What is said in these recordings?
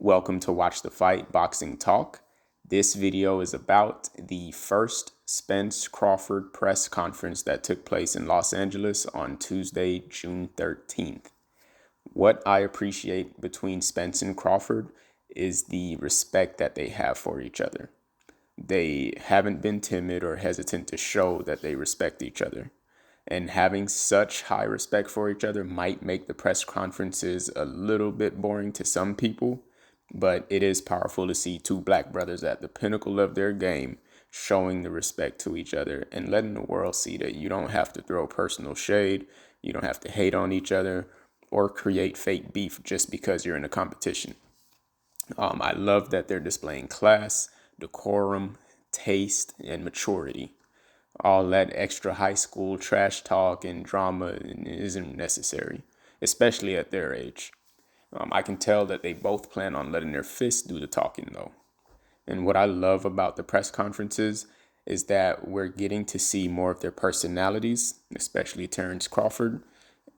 Welcome to Watch the Fight Boxing Talk. This video is about the first SpenceCrawford Press Conference that took place in Los Angeles on Tuesday, June 13th. What I appreciate between Spence and Crawford is the respect that they have for each other. They haven't been timid or hesitant to show that they respect each other. And having such high respect for each other might make the press conferences a little bit boring to some people, but it is powerful to see two black brothers at the pinnacle of their game showing the respect to each other and letting the world see that you don't have to throw personal shade, you don't have to hate on each other or create fake beef just because you're in a competition. I love that they're displaying class, decorum, taste, and maturity. All that extra high school trash talk and drama isn't necessary, especially at their age. I can tell that they both plan on letting their fists do the talking, though. And what I love about the press conferences is that we're getting to see more of their personalities, especially Terrence Crawford,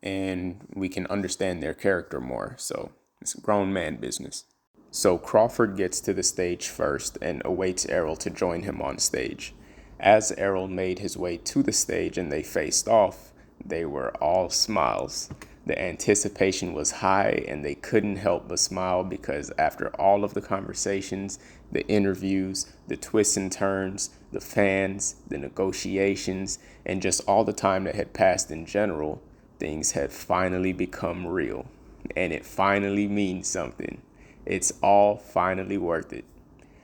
and we can understand their character more. So it's grown man business. So Crawford gets to the stage first and awaits Errol to join him on stage. As Errol made his way to the stage and they faced off, they were all smiles. The anticipation was high and they couldn't help but smile because after all of the conversations, the interviews, the twists and turns, the fans, the negotiations, and just all the time that had passed in general, things had finally become real. And it finally means something. It's all finally worth it.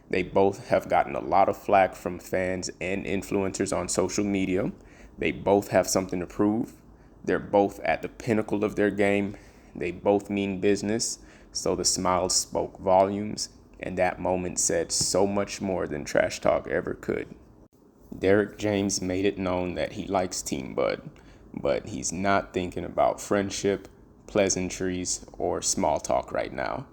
They both have gotten a lot of flack from fans and influencers on social media. They both have something to prove. They're both at the pinnacle of their game. They both mean business. So the smiles spoke volumes, and that moment said so much more than trash talk ever could. Derrick James made it known that he likes Team Bud, but he's not thinking about friendship, pleasantries, or small talk right now.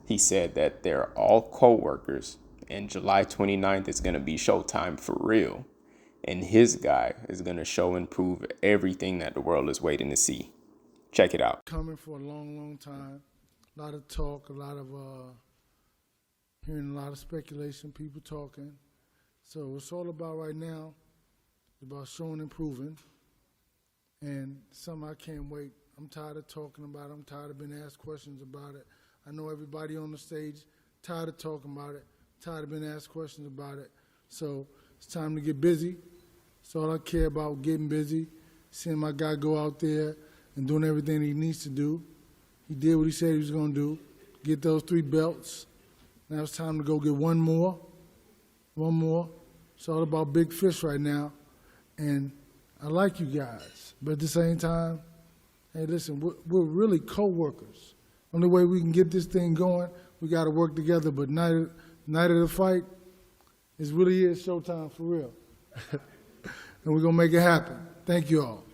He said that they're all co-workers, and July 29th is going to be showtime for real. And his guy is going to show and prove everything that the world is waiting to see. Check it out. Coming for a long, long time. A lot of talk, a lot of hearing a lot of speculation, people talking. So it's all about right now, it's about showing and proving. And something I can't wait. I'm tired of talking about it. I'm tired of being asked questions about it. I know everybody on the stage tired of talking about it, tired of being asked questions about it. So it's time to get busy. That's all I care about, getting busy, seeing my guy go out there and doing everything he needs to do. He did what he said he was going to do, get those 3 belts. Now it's time to go get one more. It's all about big fish right now. And I like you guys, but at the same time, hey, listen, we're really co-workers. Only way we can get this thing going, we got to work together. But night of the fight, it really is showtime for real. And we're going to make it happen. Thank you all.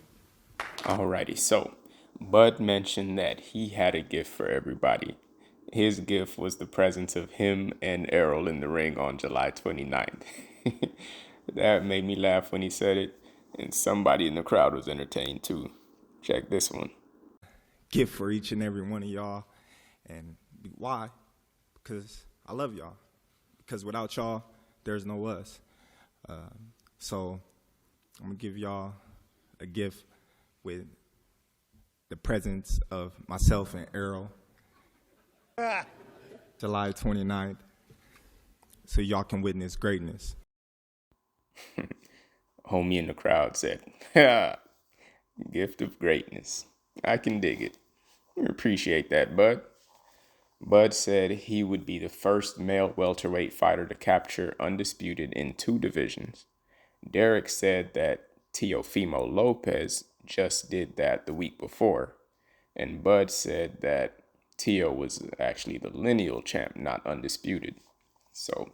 Alrighty, so Bud mentioned that he had a gift for everybody. His gift was the presence of him and Errol in the ring on July 29th. That made me laugh when he said it, and somebody in the crowd was entertained too. Check this one. Gift for each and every one of y'all. And why? Because I love y'all. Because without y'all, there's no us. So I'm going to give y'all a gift with the presence of myself and Errol. July 29th. So y'all can witness greatness. Homie in the crowd said, gift of greatness. I can dig it. We appreciate that, Bud. Bud said he would be the first male welterweight fighter to capture undisputed in 2 divisions. Derrick said that Teofimo Lopez just did that the week before. And Bud said that Teo was actually the lineal champ, not undisputed. So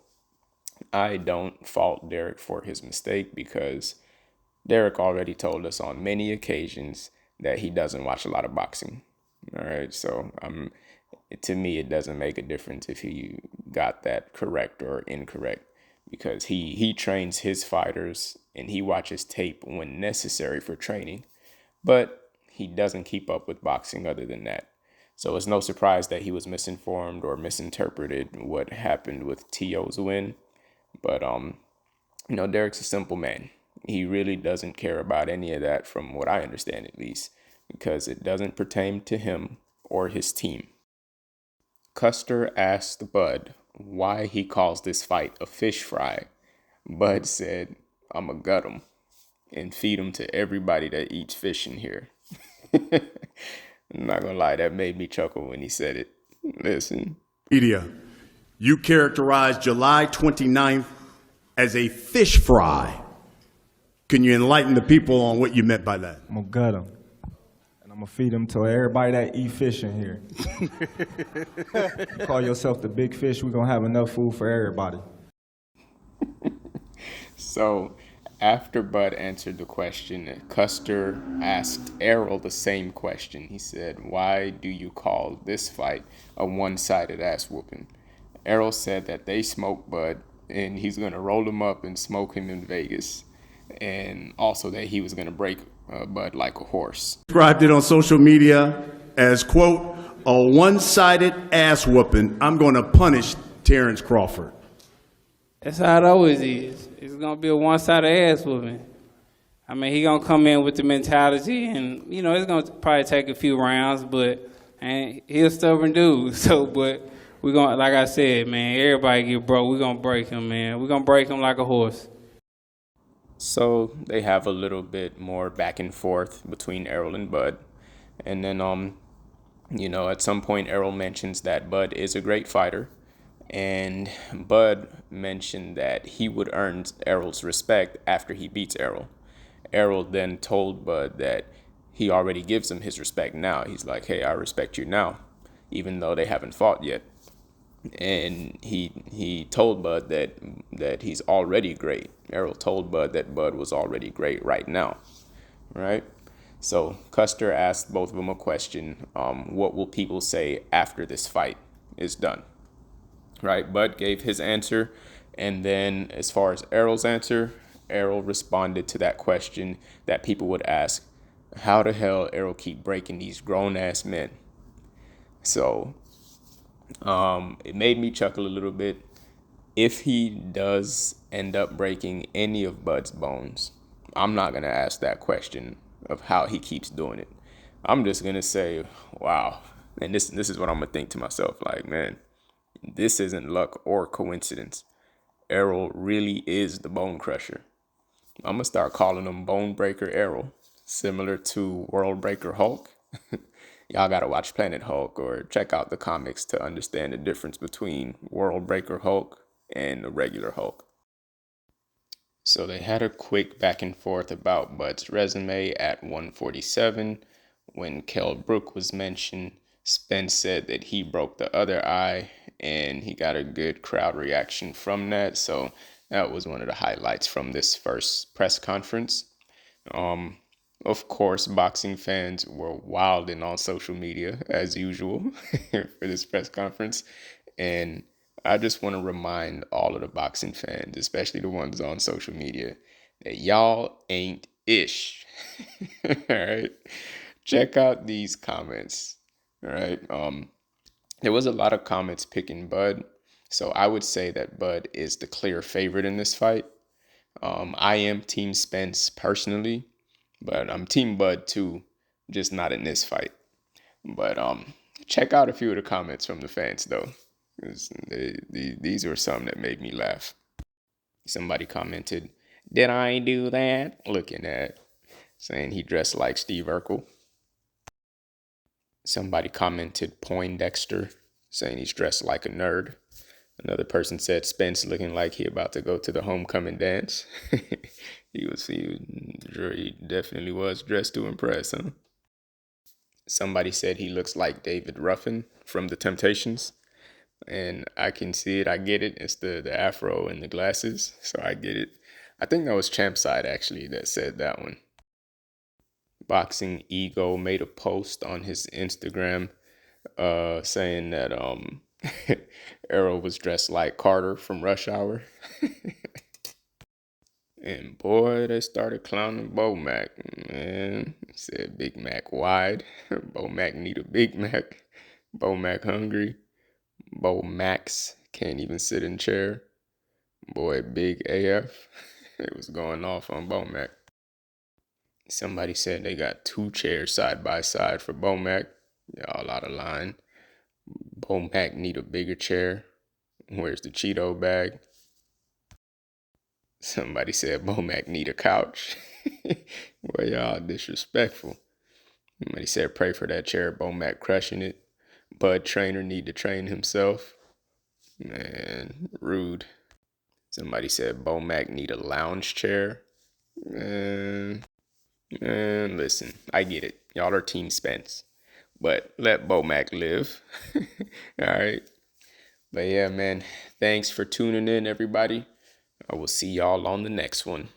I don't fault Derrick for his mistake because Derrick already told us on many occasions that he doesn't watch a lot of boxing. All right, so to me, it doesn't make a difference if he got that correct or incorrect because he trains his fighters and he watches tape when necessary for training, but he doesn't keep up with boxing other than that. So it's no surprise that he was misinformed or misinterpreted what happened with T.O.'s win. But Derek's a simple man. He really doesn't care about any of that, from what I understand at least, because it doesn't pertain to him or his team. Custer asked Bud why he calls this fight a fish fry. Bud said, "I'ma gut him and feed him to everybody that eats fish in here." I'm not gonna lie, that made me chuckle when he said it. Listen. Media, you characterized July 29th as a fish fry. Can you enlighten the people on what you meant by that? I'm gonna gut them, and I'm gonna feed them to everybody that eat fish in here. You call yourself the big fish, we're gonna have enough food for everybody. So, after Bud answered the question, Custer asked Errol the same question. He said, "Why do you call this fight a one-sided ass whooping?" Errol said that they smoked Bud and he's going to roll him up and smoke him in Vegas. And also that he was going to break Bud like a horse. Described it on social media as, quote, a one-sided ass whooping. I'm going to punish Terrence Crawford. That's how it always is. It's going to be a one-sided ass whooping. I mean, he going to come in with the mentality, and, it's going to probably take a few rounds, but he's a stubborn dude. So, but we're going to, like I said, man, everybody get broke. We're going to break him, man. We're going to break him like a horse. So they have a little bit more back and forth between Errol and Bud. And then, at some point, Errol mentions that Bud is a great fighter. And Bud mentioned that he would earn Errol's respect after he beats Errol. Errol then told Bud that he already gives him his respect now. He's like, "Hey, I respect you now," even though they haven't fought yet. And he told Bud that he's already great. Errol told Bud that Bud was already great right now, right? So Custer asked both of them a question. What will people say after this fight is done? Right? Bud gave his answer. And then as far as Errol's answer, Errol responded to that question that people would ask: how the hell Errol keep breaking these grown-ass men? So it made me chuckle a little bit. If he does end up breaking any of Bud's bones, I'm not going to ask that question of how he keeps doing it. I'm just going to say, wow. And this is what I'm going to think to myself. Like, man, this isn't luck or coincidence. Errol really is the bone crusher. I'm going to start calling him Bone Breaker Errol, similar to World Breaker Hulk. Y'all got to watch Planet Hulk or check out the comics to understand the difference between World Breaker Hulk and the regular Hulk. So they had a quick back and forth about Bud's resume at 147. When Kell Brook was mentioned, Spence said that he broke the other eye, and he got a good crowd reaction from that. So that was one of the highlights from this first press conference. Of course, boxing fans were wilding on social media as usual for this press conference. And I just want to remind all of the boxing fans, especially the ones on social media, that y'all ain't ish. All right. Check out these comments. All right. There was a lot of comments picking Bud. So I would say that Bud is the clear favorite in this fight. I am Team Spence personally, but I'm Team Bud too, just not in this fight. But check out a few of the comments from the fans though. These were some that made me laugh. Somebody commented, "Did I do that?" Looking at, saying he dressed like Steve Urkel. Somebody commented Poindexter, saying he's dressed like a nerd. Another person said Spence looking like he about to go to the homecoming dance. He definitely was dressed to impress, huh? Somebody said he looks like David Ruffin from The Temptations. And I can see it. I get it. It's the afro and the glasses. So I get it. I think that was Champside actually that said that one. Boxing Ego made a post on his Instagram saying that Errol was dressed like Carter from Rush Hour. And boy, they started clowning Bo Mac. Man, said Big Mac wide. Bo Mac need a Big Mac. Bo Mac hungry. Bo Max can't even sit in chair. Boy, big AF. It was going off on Bo Mac. Somebody said they got 2 chairs side by side for Bo Mac. Y'all out of line. Bo Mac need a bigger chair. Where's the Cheeto bag? Somebody said Bo Mac need a couch. Boy, y'all disrespectful. Somebody said pray for that chair. Bo Mac crushing it. Bud Trainer need to train himself. Man, rude. Somebody said Bo Mac need a lounge chair. Man, listen, I get it. Y'all are Team Spence. But let Bo Mac live. All right. But yeah, man, thanks for tuning in, everybody. I will see y'all on the next one.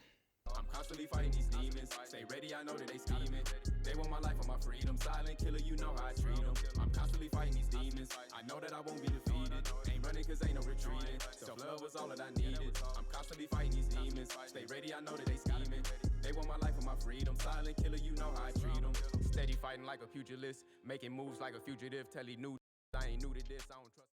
I'm constantly fighting these demons. Stay ready, I know that they scheming. They want my life and my freedom. Silent killer, you know how I treat them. I'm constantly fighting these demons. I know that I won't be defeated. Ain't running cause ain't no retreating. Self-love was all that I needed. I'm constantly fighting these demons. Stay ready, I know that they scheming. They want my life and my freedom. Silent killer, you know how I treat them. Steady fighting like a pugilist. Making moves like a fugitive. Tell he knew I ain't new to this. I don't trust